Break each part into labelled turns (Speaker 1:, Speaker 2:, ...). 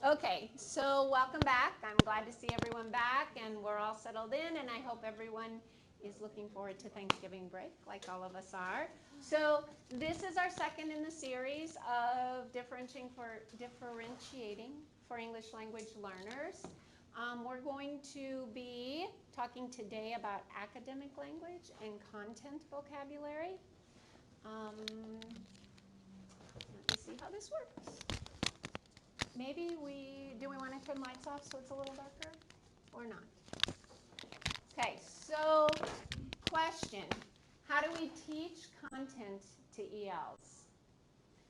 Speaker 1: Okay, so welcome back. I'm glad to see everyone back, and we're all settled in, and I hope everyone is looking forward to Thanksgiving break, like all of us are. So this is our second in the series of differentiating for English language learners. We're going to be talking today about academic language and content vocabulary. Let me see how this works. Maybe do we want to turn lights off so it's a little darker or not? Okay, so question, how do we teach content to ELs?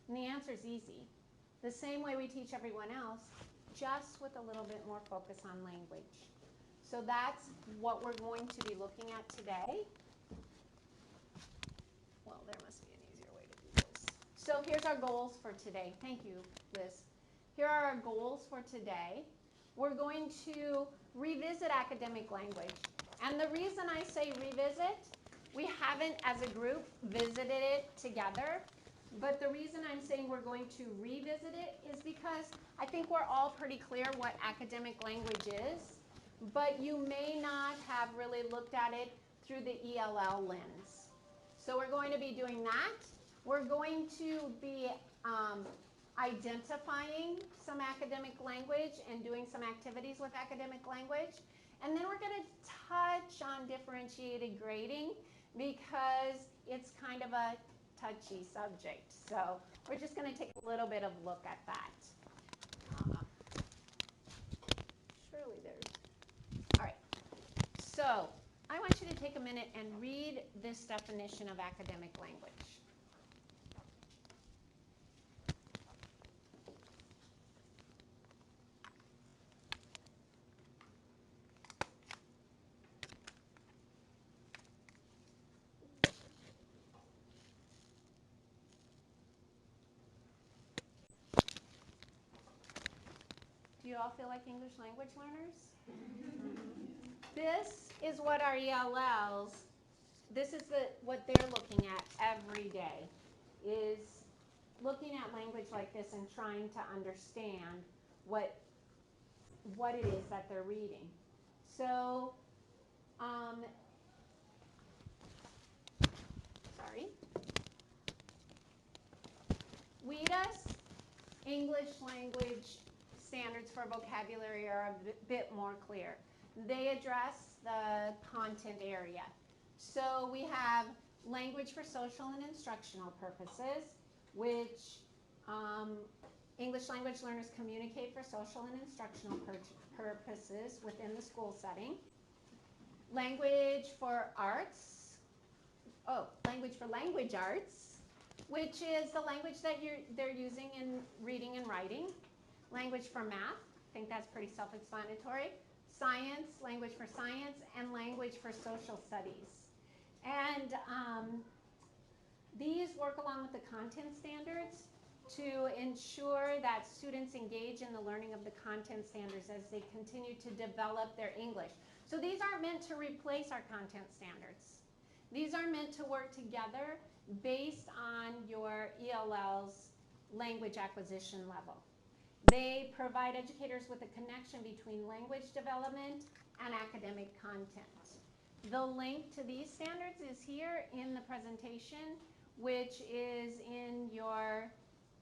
Speaker 1: And the answer is easy. The same way we teach everyone else, just with a little bit more focus on language. So that's what we're going to be looking at today. Well, there must be an easier way to do this. So here's our goals for today. Thank you, Liz. Here are our goals for today. We're going to revisit academic language. And the reason I say revisit, we haven't as a group visited it together. But the reason I'm saying we're going to revisit it is because I think we're all pretty clear what academic language is, but you may not have really looked at it through the ELL lens. So we're going to be doing that. We're going to be identifying some academic language and doing some activities with academic language. And then we're going to touch on differentiated grading because it's kind of a touchy subject. So we're just going to take a little bit of look at that. Surely there's, all right. So I want you to take a minute and read this definition of academic language. Do you all feel like English language learners? This is what our ELLs, this is what they're looking at every day, is looking at language like this and trying to understand what it is that they're reading. So, sorry. WIDA's English language standards for vocabulary are a bit more clear. They address the content area. So we have language for social and instructional purposes, which English language learners communicate for social and instructional purposes within the school setting. Language for arts, language for language arts, which is the language that they're using in reading and writing. Language for math, I think that's pretty self-explanatory. Science, language for science, and language for social studies. And these work along with the content standards to ensure that students engage in the learning of the content standards as they continue to develop their English. So these aren't meant to replace our content standards. These are meant to work together based on your ELL's language acquisition level. They provide educators with a connection between language development and academic content. The link to these standards is here in the presentation, which is in your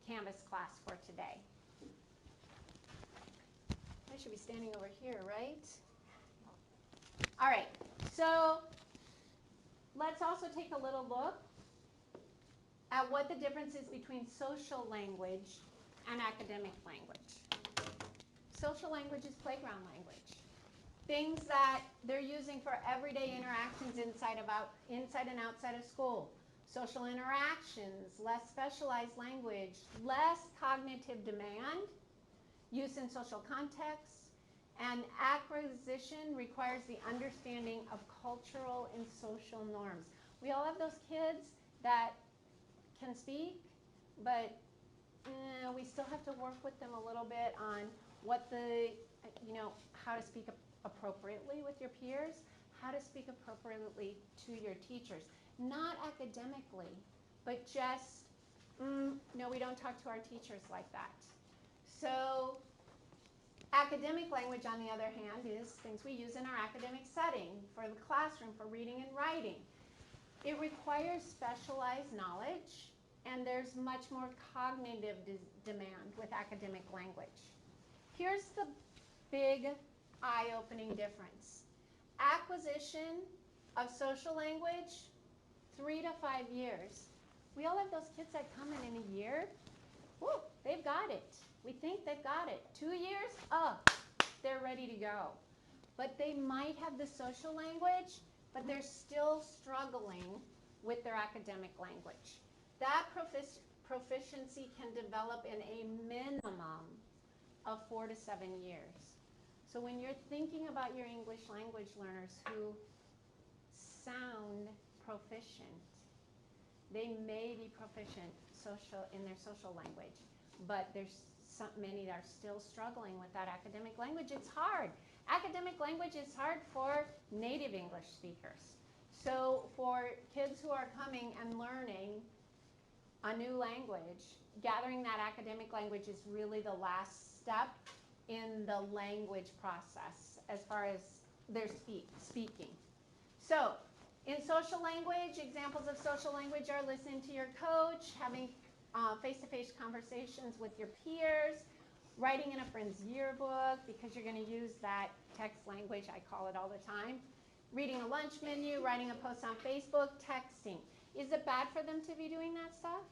Speaker 1: Canvas class for today. I should be standing over here, right? All right, so let's also take a little look at what the difference is between social language and academic language. Social language is playground language. Things that they're using for everyday interactions inside and outside of school. Social interactions, less specialized language, less cognitive demand, use in social contexts, and acquisition requires the understanding of cultural and social norms. We all have those kids that can speak, but we still have to work with them a little bit on what how to speak appropriately with your peers, how to speak appropriately to your teachers. Not academically, but just, no, we don't talk to our teachers like that. So Academic language, on the other hand, is things we use in our academic setting, for the classroom, for reading and writing. It requires specialized knowledge, and there's much more cognitive demand with academic language. Here's the big eye-opening difference. Acquisition of social language, 3 to 5 years. We all have those kids that come in a year. Woo, they've got it. We think they've got it. 2 years, they're ready to go. But they might have the social language, but they're still struggling with their academic language. That proficiency can develop in a minimum of 4 to 7 years. So when you're thinking about your English language learners who sound proficient, they may be proficient in their social language, but there's many that are still struggling with that academic language. It's hard. Academic language is hard for native English speakers. So for kids who are coming and learning a new language, gathering that academic language is really the last step in the language process as far as their speaking. So in social language, examples of social language are listening to your coach, having face-to-face conversations with your peers, writing in a friend's yearbook because you're going to use that text language, I call it all the time, reading a lunch menu, writing a post on Facebook, texting. Is it bad for them to be doing that stuff?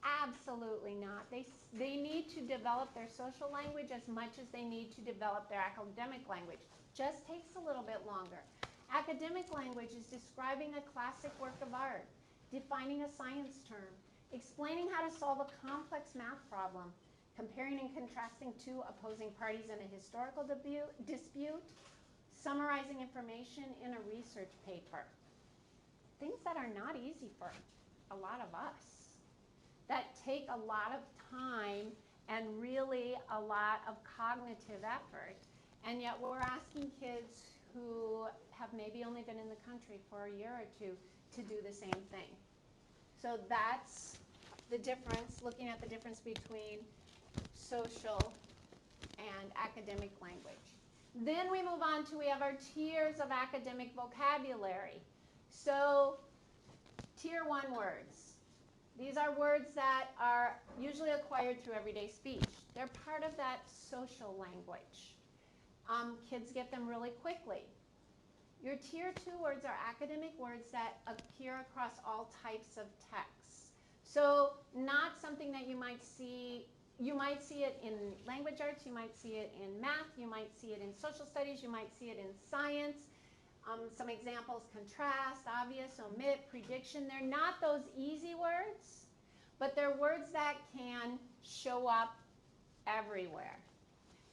Speaker 1: Absolutely not. They need to develop their social language as much as they need to develop their academic language. Just takes a little bit longer. Academic language is describing a classic work of art, defining a science term, explaining how to solve a complex math problem, comparing and contrasting two opposing parties in a historical dispute, summarizing information in a research paper. Things that are not easy for a lot of us, that take a lot of time and really a lot of cognitive effort, and yet we're asking kids who have maybe only been in the country for a year or two to do the same thing. So that's the difference, looking at the difference between social and academic language. Then we move on to, we have our tiers of academic vocabulary. So tier 1 words. These are words that are usually acquired through everyday speech. They're part of that social language. Kids get them really quickly. Your tier 2 words are academic words that appear across all types of texts. So not something that you might see it in language arts, you might see it in math, you might see it in social studies, you might see it in science. Some examples: contrast, obvious, omit, prediction. They're not those easy words, but they're words that can show up everywhere.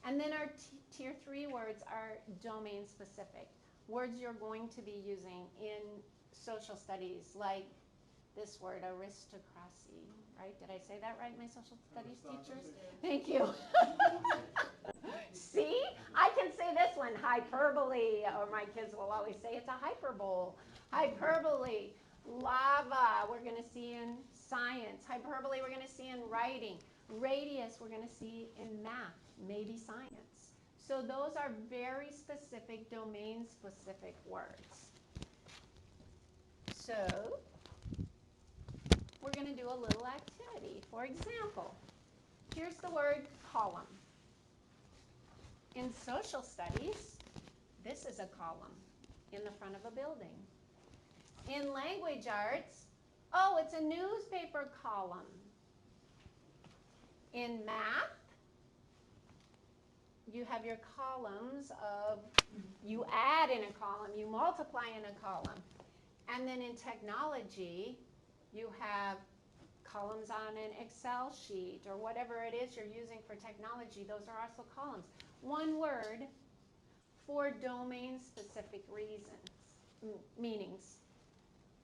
Speaker 1: And then our tier 3 words are domain specific. Words you're going to be using in social studies, like this word, aristocracy, right? Did I say that right, my social studies teachers? Thank you. See, I can say this one, hyperbole, or my kids will always say it's a hyperbole. Hyperbole, lava, we're going to see in science. Hyperbole, we're going to see in writing. Radius, we're going to see in math, maybe science. So those are very specific, domain-specific words. So we're going to do a little activity. For example, here's the word column. In social studies, this is a column in the front of a building. In language arts, oh, it's a newspaper column. In math, you have your columns of, you add in a column, you multiply in a column. And then in technology, you have columns on an Excel sheet or whatever it is you're using for technology. Those are also columns. One word for domain-specific meanings.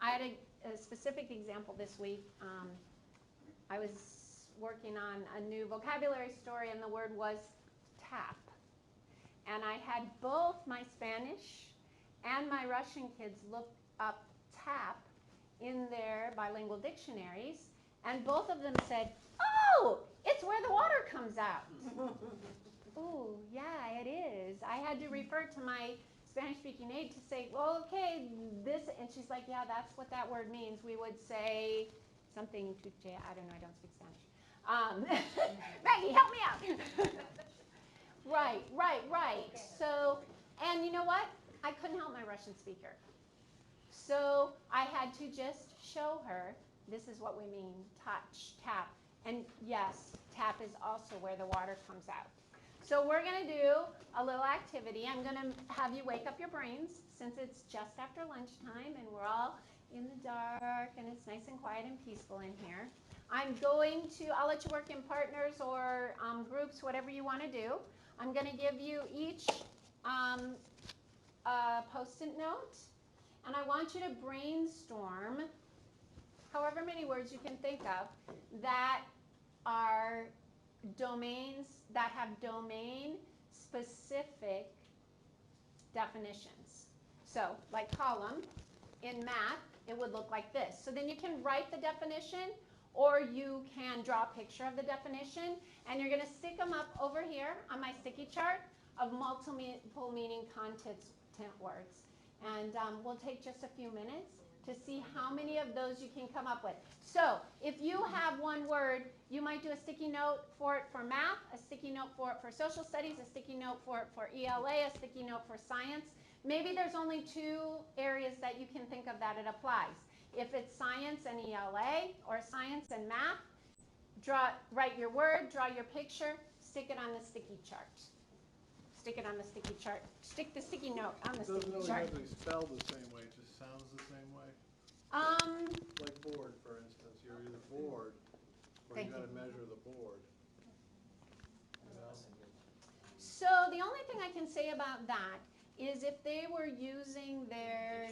Speaker 1: I had a specific example this week. I was working on a new vocabulary story, and the word was tap. And I had both my Spanish and my Russian kids look up tap in their bilingual dictionaries, and both of them said, oh, it's where the water comes out. Ooh, yeah, it had to refer to my Spanish-speaking aide to say, well, okay, this, and she's like, yeah, that's what that word means. We would say something to, I don't know, I don't speak Spanish. Maggie, help me out. Right. Okay. So, and you know what? I couldn't help my Russian speaker. So I had to just show her, this is what we mean, touch, tap. And yes, tap is also where the water comes out. So we're going to do a little activity. I'm going to have you wake up your brains since it's just after lunchtime and we're all in the dark and it's nice and quiet and peaceful in here. I'll let you work in partners or groups, whatever you want to do. I'm going to give you each a Post-it note, and I want you to brainstorm however many words you can think of that are domains, that have domain-specific definitions. So, like column, in math, it would look like this. So then you can write the definition, or you can draw a picture of the definition, and you're going to stick them up over here on my sticky chart of multiple meaning content words. And we'll take just a few minutes to see how many of those you can come up with. So if you have one word, you might do a sticky note for it for math, a sticky note for it for social studies, a sticky note for it for ELA, a sticky note for science. Maybe there's only 2 areas that you can think of that it applies. If it's science and ELA or science and math, write your word, draw your picture, stick it on the sticky chart. Stick it on the sticky chart. Stick the sticky note on the sticky chart.
Speaker 2: It doesn't really have to be spelled the same way, it just sounds the same way. Like board, for instance. You're either bored or you got to measure the board. You know?
Speaker 1: So the only thing I can say about that is if they were using their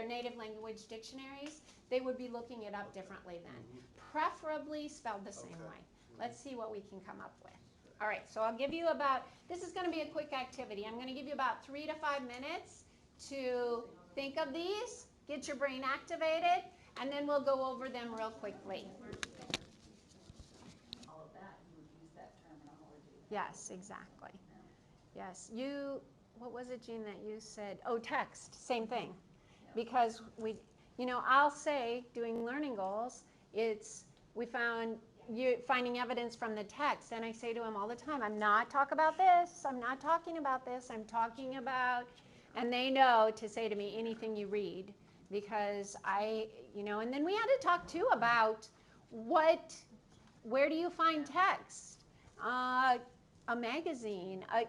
Speaker 1: native language dictionaries, they would be looking it up differently then. Preferably spelled the same way. Let's see what we can come up with. All right, so I'll give you this is going to be a quick activity. I'm going to give you about 3 to 5 minutes to think of these, get your brain activated, and then we'll go over them real quickly.
Speaker 3: All of that, you would use that terminology.
Speaker 1: Yes, exactly. Yes, what was it, Jean, that you said? Oh, text, same thing. Because I'll say, doing learning goals, we found finding evidence from the text, and I say to him all the time, I'm not talking about this, I'm not talking about this, I'm talking about, and they know to say to me, anything you read, because and then we had to talk too about where do you find text? A magazine. I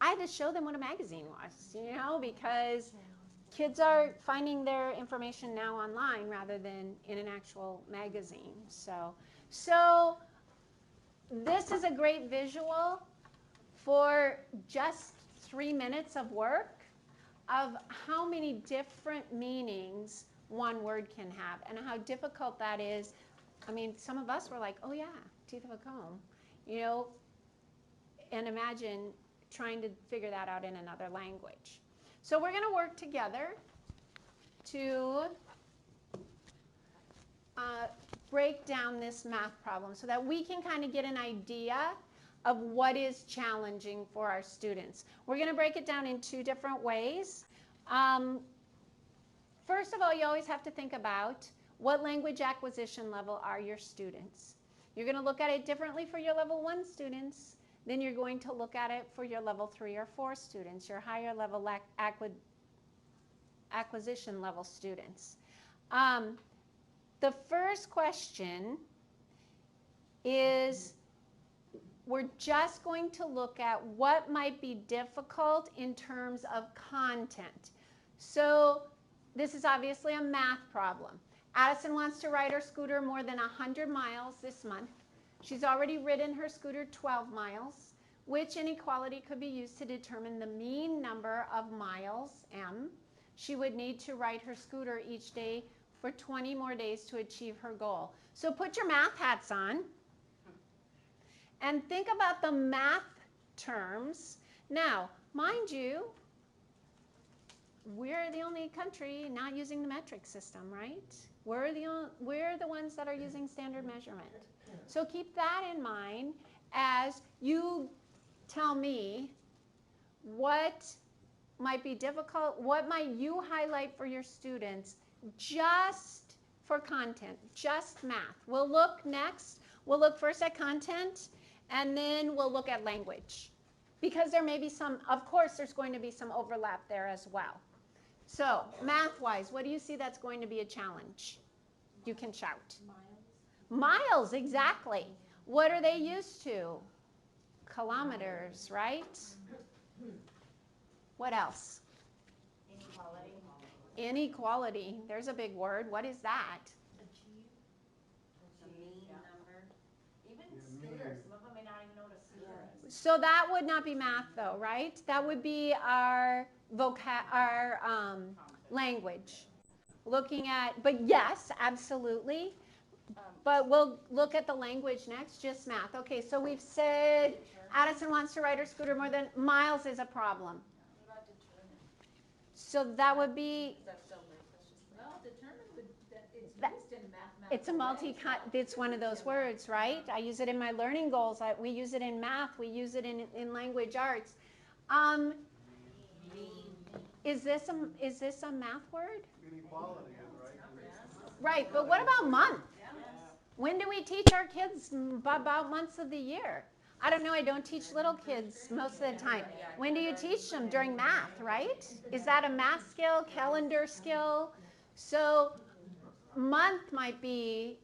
Speaker 1: had to show them what a magazine was, because kids are finding their information now online rather than in an actual magazine. So this is a great visual for just 3 minutes of work of how many different meanings one word can have and how difficult that is. I mean, some of us were like, oh yeah, teeth of a comb, and imagine trying to figure that out in another language. So we're going to work together to break down this math problem so that we can kind of get an idea of what is challenging for our students. We're going to break it down in 2 different ways. First of all, you always have to think about what language acquisition level are your students. You're going to look at it differently for your level 1 students than you're going to look at it for your level 3 or 4 students, your higher level acquisition level students. The first question is, we're just going to look at what might be difficult in terms of content. So this is obviously a math problem. Addison wants to ride her scooter more than 100 miles this month. She's already ridden her scooter 12 miles. Which inequality could be used to determine the mean number of miles, M, she would need to ride her scooter each day for 20 more days to achieve her goal? So put your math hats on and think about the math terms. Now, mind you, we're the only country not using the metric system, right? We're the ones that are using standard measurement. So keep that in mind as you tell me what might be difficult, what might you highlight for your students just for content, just math. We'll look next, we'll look first at content, and then we'll look at language. Because there may be some, of course, there's going to be some overlap there as well. So, math-wise, what do you see that's going to be a challenge? You can shout. Miles, exactly. What are they used to? Kilometers, right? What else?
Speaker 3: Inequality.
Speaker 1: Inequality. There's a big word. What is that?
Speaker 3: Achieve. The mean number. Even scooters, some of them may not even know what a scooter is.
Speaker 1: So that would not be math, though, right? That would be our language. Looking at, but yes, absolutely. But we'll look at the language next, just math. Okay, so we've said Addison wants to ride her scooter more than Miles is a problem.
Speaker 3: What about determine?
Speaker 1: So that would be,
Speaker 3: Is that still just?
Speaker 4: Well, determine would, it's
Speaker 1: That-
Speaker 4: used in mathematical.
Speaker 1: it's a it's one of those words, right? I use it in my learning goals. We use it in math. We use it in language arts. Is this a math word?
Speaker 2: Inequality is right.
Speaker 1: Right, but what about month? When do we teach our kids about months of the year? I don't know, I don't teach little kids most of the time. When do you teach them? During math, right? Is that a math skill, calendar skill? So month might be,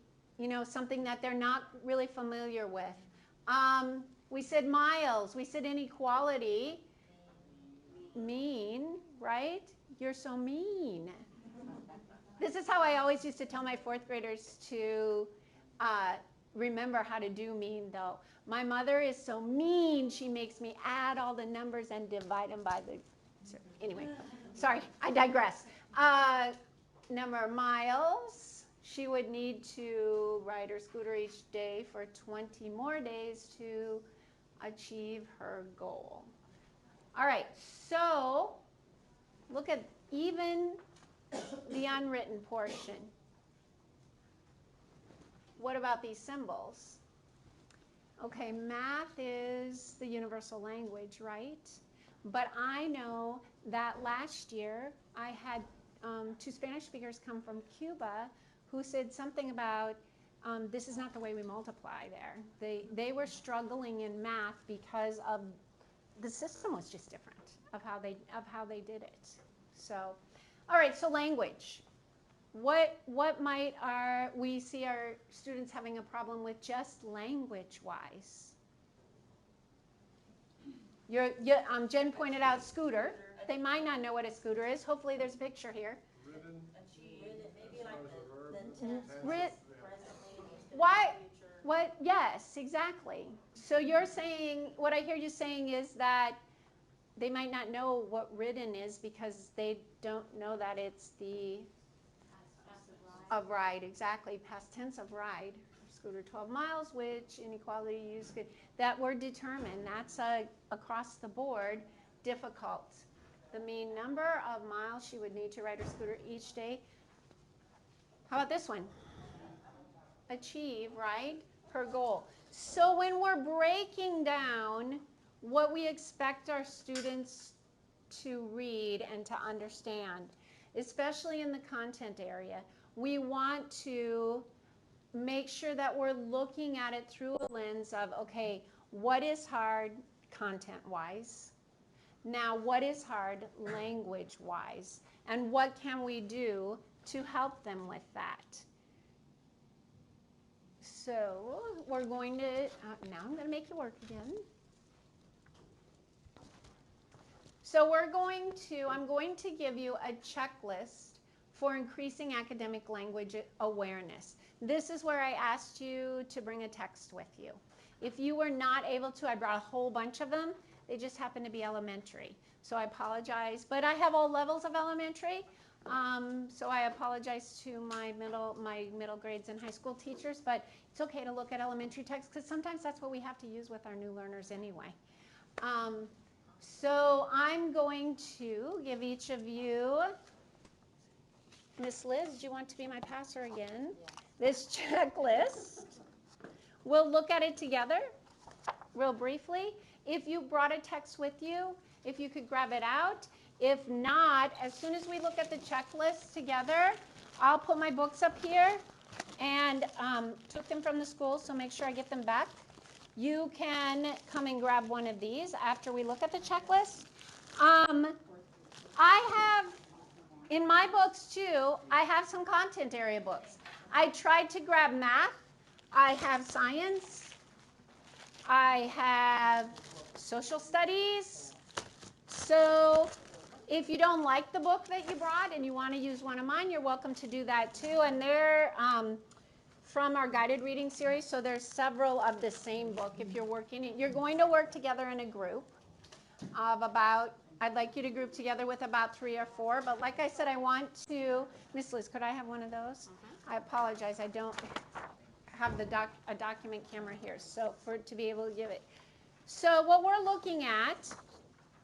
Speaker 1: something that they're not really familiar with. We said miles, we said inequality. Mean, right? You're so mean. This is how I always used to tell my fourth graders to remember how to do mean, though. My mother is so mean, she makes me add all the numbers and divide them by the... Anyway, sorry, I digress. Number miles, she would need to ride her scooter each day for 20 more days to achieve her goal. All right, so look at even the unwritten portion. What about these symbols? Okay, math is the universal language, right? But I know that last year I had 2 Spanish speakers come from Cuba who said something about this is not the way we multiply there. They were struggling in math because of the system was just different of how they did it. So, all right, so language. What might we see our students having a problem with just language-wise? Jen pointed out scooter. They might not know what a scooter is. Hopefully there's a picture here.
Speaker 2: Ridden.
Speaker 3: Maybe like the
Speaker 2: Tense.
Speaker 3: presently,
Speaker 1: Why?
Speaker 3: future.
Speaker 1: What? Yes, exactly. So you're saying, what I hear you saying is that they might not know what ridden is because they don't know that it's the of ride, exactly, past tense of ride. Scooter 12 miles, which inequality use that word determine, that's across the board difficult. The mean number of miles she would need to ride her scooter each day. How about this one? Achieve, right? Her goal. So when we're breaking down what we expect our students to read and to understand, especially in the content area, we want to make sure that we're looking at it through a lens of, okay, what is hard content-wise? Now, what is hard language-wise? And what can we do to help them with that? So we're going to, now I'm going to make you work again. So I'm going to give you a checklist for increasing academic language awareness. This is where I asked you to bring a text with you. If you were not able to, I brought a whole bunch of them. They just happen to be elementary. So I apologize, but I have all levels of elementary. So I apologize to my middle grades and high school teachers, but it's okay to look at elementary text because sometimes that's what we have to use with our new learners anyway. So I'm going to give each of you, Miss Liz, do you want to be my passer again? Yeah. This checklist. We'll look at it together. real briefly. If you brought a text with you, if you could grab it out. If not, as soon as we look at the checklist together, I'll put my books up here and took them from the school, so make sure I get them back. You can come and grab one of these after we look at the checklist. I have, in my books too, I have some content area books. I tried to grab math. I have science. I have social studies. So if you don't like the book that you brought and you want to use one of mine, you're welcome to do that too. And they're from our guided reading series, so there's several of the same book. If you're working, you're going to work together in a group of about, I'd like you to group together with about 3 or 4, but like I said, I want to, Miss Liz, could I have one of those? I apologize, I don't have a document camera here, so for to be able to give it. So what we're looking at,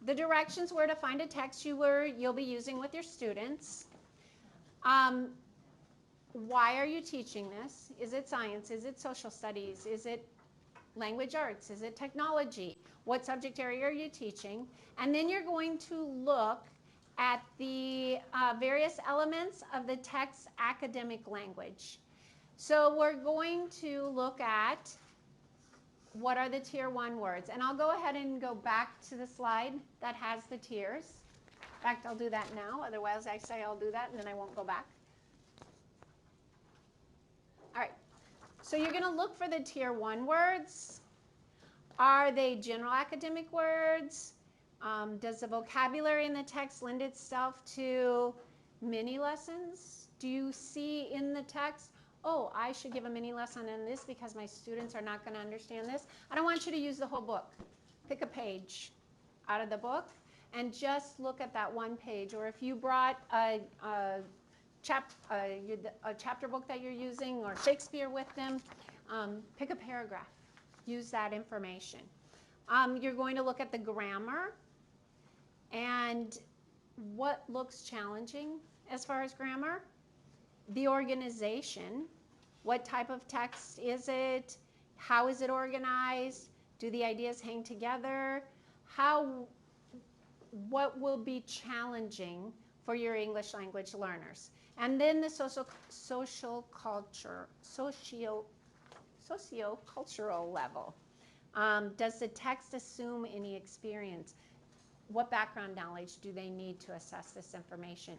Speaker 1: the directions where to find a text you'll be using with your students. Why are you teaching this? Is it science? Is it social studies? Is it language arts? Is it technology? What subject area are you teaching? And then you're going to look at the various elements of the text's academic language. So we're going to look at what are the tier 1 words. And I'll go ahead and go back to the slide that has the tiers. In fact, I'll do that now. Otherwise, I say I'll do that and then I won't go back. All right, so you're going to look for the tier 1 words. Are they general academic words? Does the vocabulary in the text lend itself to mini lessons? Do you see in the text, oh, I should give a mini lesson in this because my students are not going to understand this? I don't want you to use the whole book. Pick a page out of the book and just look at that one page. Or if you brought a chapter book that you're using or Shakespeare with them, pick a paragraph. Use that information. You're going to look at the grammar and what looks challenging as far as grammar. The organization. What type of text is it? How is it organized? Do the ideas hang together? What will be challenging for your English language learners? And then the socio-cultural level. Does the text assume any experience? What background knowledge do they need to assess this information?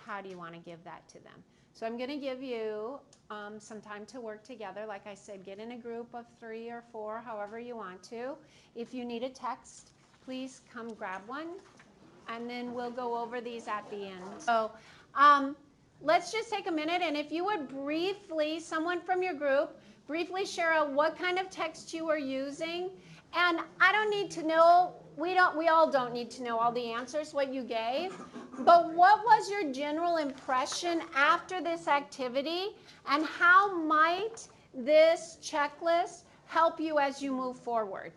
Speaker 1: How do you want to give that to them? So I'm going to give you some time to work together. Like I said, get in a group of 3 or 4, however you want to. If you need a text, please come grab one, and then we'll go over these at the end. So let's just take a minute, and if you would briefly, someone from your group, briefly share out what kind of text you are using. And I don't need to know, we all don't need to know all the answers, what you gave, but what was your general impression after this activity, and how might this checklist help you as you move forward?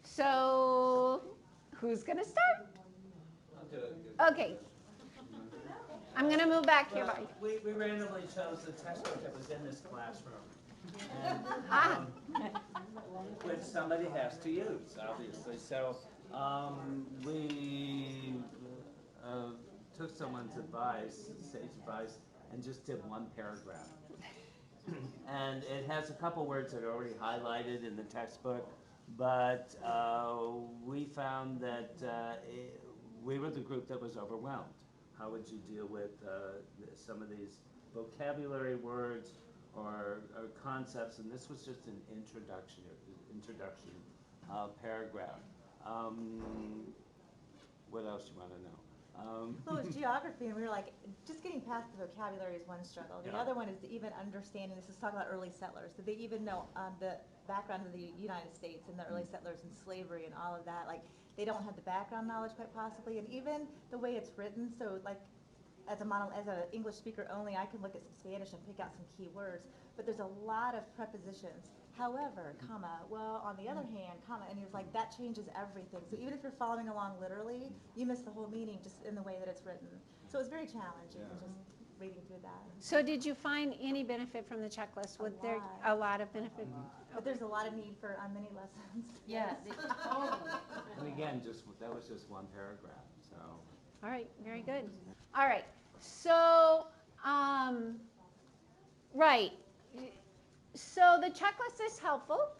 Speaker 1: So, who's going to start?
Speaker 5: I'll do it.
Speaker 1: Okay. I'm going to move back here.
Speaker 5: Well, we randomly chose the textbook that was in this classroom, and, which somebody has to use, obviously. So we took someone's advice, sage advice, and just did one paragraph. And it has a couple words that are already highlighted in the textbook, but we found that we were the group that was overwhelmed. How would you deal with some of these vocabulary words or concepts? And this was just an introduction paragraph. What else do you want to know?
Speaker 6: Well, it was geography, and we were like, just getting past the vocabulary is one struggle. The other one is to even understanding, this is talking about early settlers. Did they even know the background of the United States and the early settlers and slavery and all of that? Like, they don't have the background knowledge quite possibly, and even the way it's written. So, like, as an English speaker only, I can look at some Spanish and pick out some key words, but there's a lot of prepositions. However, comma, well, on the other hand, comma, and you're like, that changes everything. So even if you're following along literally, you miss the whole meaning just in the way that it's written. So it was very challenging.
Speaker 5: Yeah.
Speaker 6: reading through that.
Speaker 1: So did you find any benefit from the checklist? Was there a lot of benefit?
Speaker 6: But there's a lot of need for mini lessons.
Speaker 3: Yeah, totally.
Speaker 5: And again, that was just one paragraph, so.
Speaker 1: All right, very good. All right, so, right. So the checklist is helpful,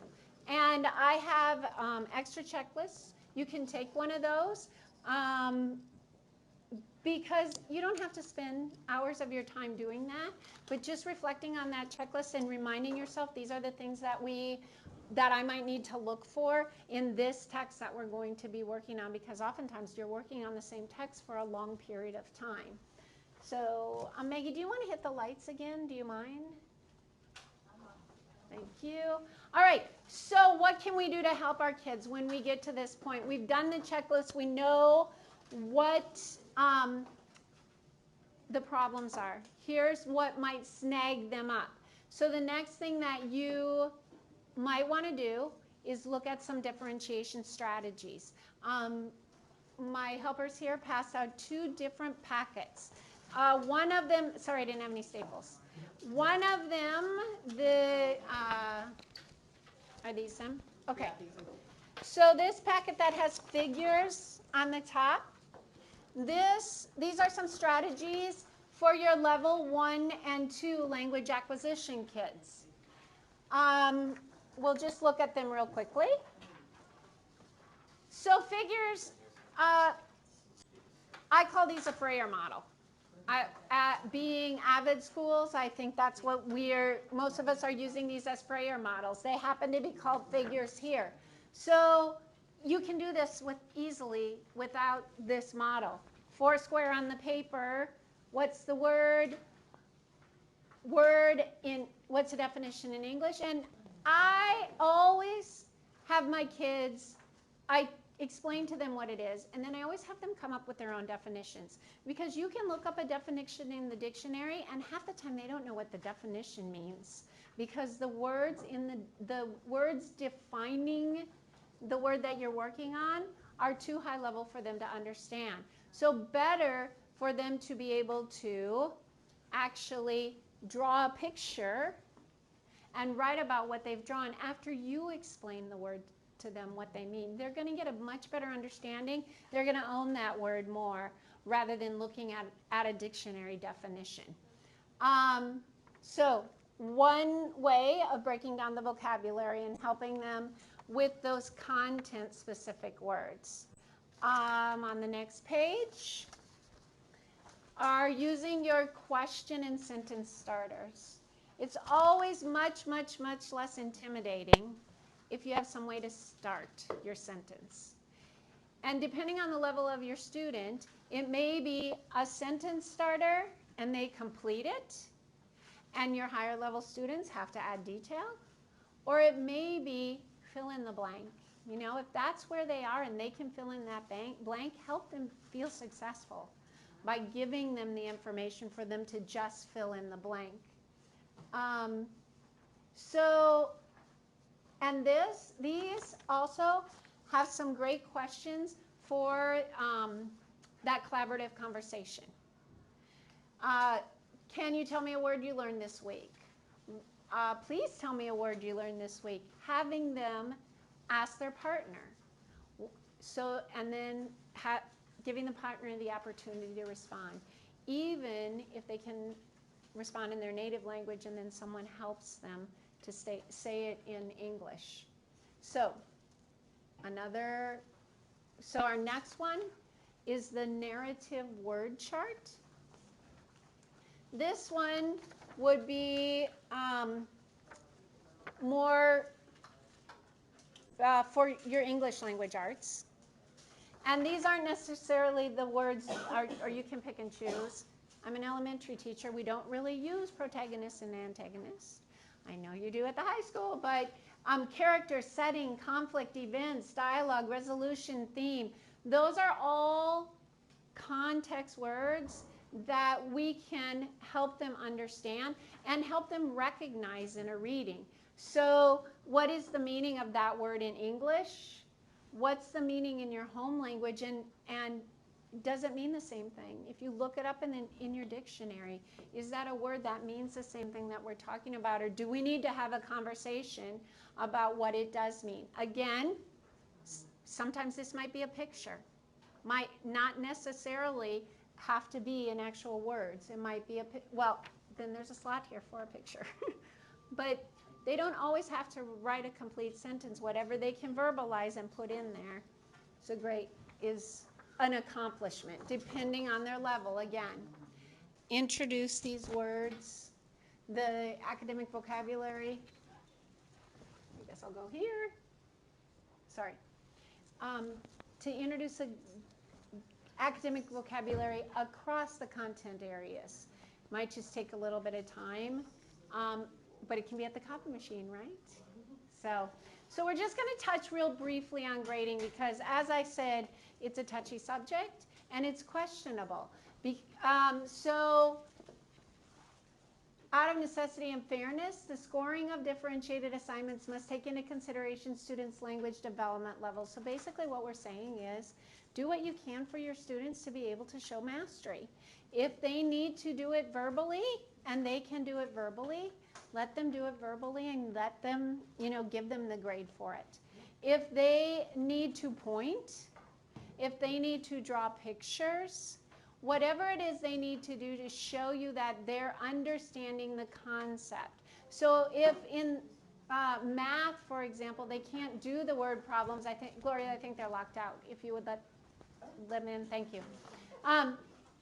Speaker 1: and I have extra checklists. You can take one of those because you don't have to spend hours of your time doing that, but just reflecting on that checklist and reminding yourself these are the things that I might need to look for in this text that we're going to be working on, because oftentimes you're working on the same text for a long period of time. So, Maggie, do you want to hit the lights again? Do you mind? Thank you. All right, so what can we do to help our kids when we get to this point? We've done the checklist. We know what the problems are. Here's what might snag them up. So the next thing that you might want to do is look at some differentiation strategies. My helpers here passed out 2 different packets. One of them, sorry, I didn't have any staples. One of them, are these them? Okay. So this packet that has figures on the top, these are some strategies for your level 1 and 2 language acquisition kids. We'll just look at them real quickly. So figures, I call these a Freyer model. Being avid schools, I think that's what most of us are using these as Freyer models. They happen to be called figures here. So you can do this easily without this model. 4 square on the paper. What's the word? What's the definition in English? And I always have my kids, I explain to them what it is, and then I always have them come up with their own definitions. Because you can look up a definition in the dictionary, and half the time they don't know what the definition means. Because the words the words defining the word that you're working on are too high level for them to understand. So better for them to be able to actually draw a picture and write about what they've drawn after you explain the word to them what they mean. They're going to get a much better understanding. They're going to own that word more rather than looking at a dictionary definition. So one way of breaking down the vocabulary and helping them with those content-specific words. On the next page are using your question and sentence starters. It's always much, much, much less intimidating if you have some way to start your sentence. And depending on the level of your student, it may be a sentence starter and they complete it, and your higher level students have to add detail, or it may be fill in the blank. You know, if that's where they are and they can fill in that blank, help them feel successful by giving them the information for them to just fill in the blank. And these also have some great questions for that collaborative conversation. Can you tell me a word you learned this week? Please tell me a word you learned this week. Having them ask their partner. So, and then giving the partner the opportunity to respond. Even if they can respond in their native language and then someone helps them to say it in English. So our next one is the narrative word chart. This one would be more for your English language arts. And these aren't necessarily the words, or you can pick and choose. I'm an elementary teacher. We don't really use protagonists and antagonists. I know you do at the high school, but character, setting, conflict, events, dialogue, resolution, theme, those are all context words that we can help them understand and help them recognize in a reading. So what is the meaning of that word in English? What's the meaning in your home language? And doesn't mean the same thing. If you look it up in your dictionary, is that a word that means the same thing that we're talking about, or do we need to have a conversation about what it does mean? Again, sometimes this might be a picture, might not necessarily have to be in actual words. It might be well, then there's a slot here for a picture. But they don't always have to write a complete sentence. Whatever they can verbalize and put in there is an accomplishment, depending on their level. Again, introduce these words, the academic vocabulary. I guess I'll go here. Sorry. To introduce the academic vocabulary across the content areas. Might just take a little bit of time, but it can be at the copy machine, right? So we're just going to touch real briefly on grading because, as I said, it's a touchy subject and it's questionable. So out of necessity and fairness, the scoring of differentiated assignments must take into consideration students' language development levels. So basically what we're saying is do what you can for your students to be able to show mastery. If they need to do it verbally and they can do it verbally, let them do it verbally and let them, give them the grade for it. If they need to point, if they need to draw pictures, whatever it is they need to do to show you that they're understanding the concept. So if in math, for example, they can't do the word problems, Gloria, I think they're locked out. If you would let them in, thank you.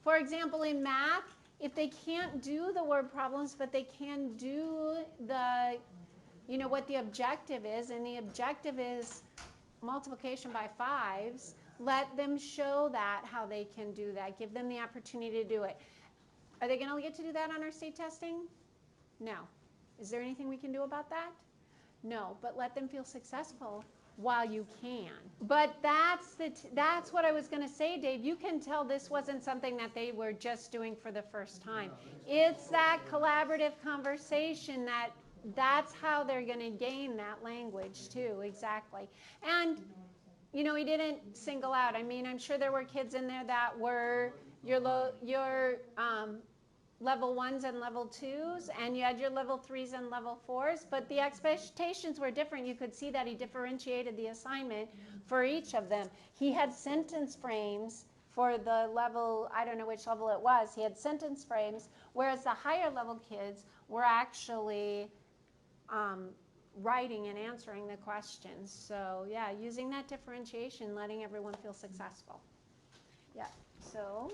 Speaker 1: For example, in math, if they can't do the word problems, but they can do what the objective is, and the objective is multiplication by fives, let them show that, how they can do that. Give them the opportunity to do it. Are they going to get to do that on our state testing? No. Is there anything we can do about that? No, but let them feel successful while you can. But that's what I was going to say, Dave. You can tell this wasn't something that they were just doing for the first time. It's that collaborative conversation that's how they're going to gain that language too, exactly. And he didn't single out. I mean, I'm sure there were kids in there that were your level 1s and level 2s, and you had your level 3s and level 4s, but the expectations were different. You could see that he differentiated the assignment for each of them. He had sentence frames for the level, I don't know which level it was, he had sentence frames, whereas the higher level kids were actually writing and answering the questions. So yeah, using that differentiation, letting everyone feel successful. Yeah, so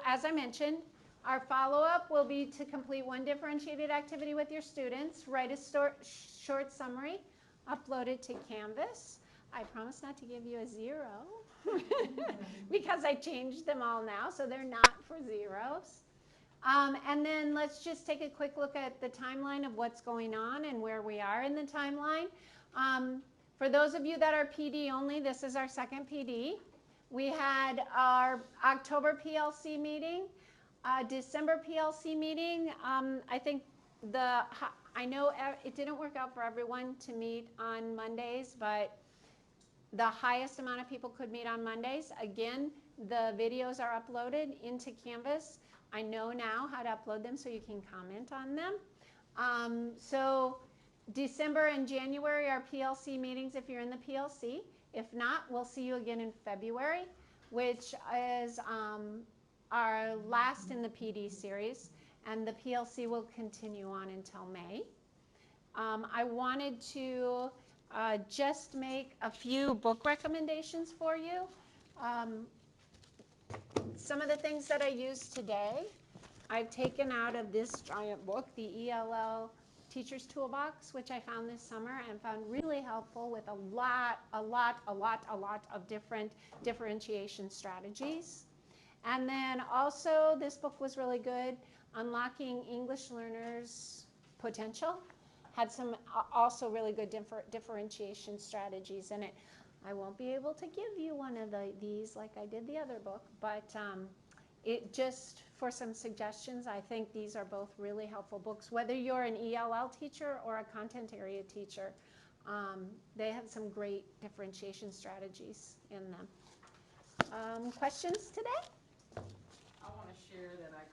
Speaker 1: as I mentioned, our follow-up will be to complete one differentiated activity with your students, write a short summary, upload it to Canvas. I promise not to give you a 0 because I changed them all now, so they're not for zeros. And then let's just take a quick look at the timeline of what's going on and where we are in the timeline. For those of you that are PD only, this is our second PD. We had our October PLC meeting, December PLC meeting. I think I know it didn't work out for everyone to meet on Mondays, but the highest amount of people could meet on Mondays. Again, the videos are uploaded into Canvas. I know now how to upload them so you can comment on them. So December and January are PLC meetings if you're in the PLC. If not, we'll see you again in February, which is our last in the PD series, and the PLC will continue on until May. I wanted to just make a few book recommendations for you. Some of the things that I used today, I've taken out of this giant book, the ELL Teacher's Toolbox, which I found this summer and found really helpful with a lot of different differentiation strategies. And then also, this book was really good, Unlocking English Learners' Potential. Had some also really good differentiation strategies in it. I won't be able to give you one of these like I did the other book, but it just for some suggestions, I think these are both really helpful books. Whether you're an ELL teacher or a content area teacher, they have some great differentiation strategies in them. Questions today?
Speaker 7: I want to share that I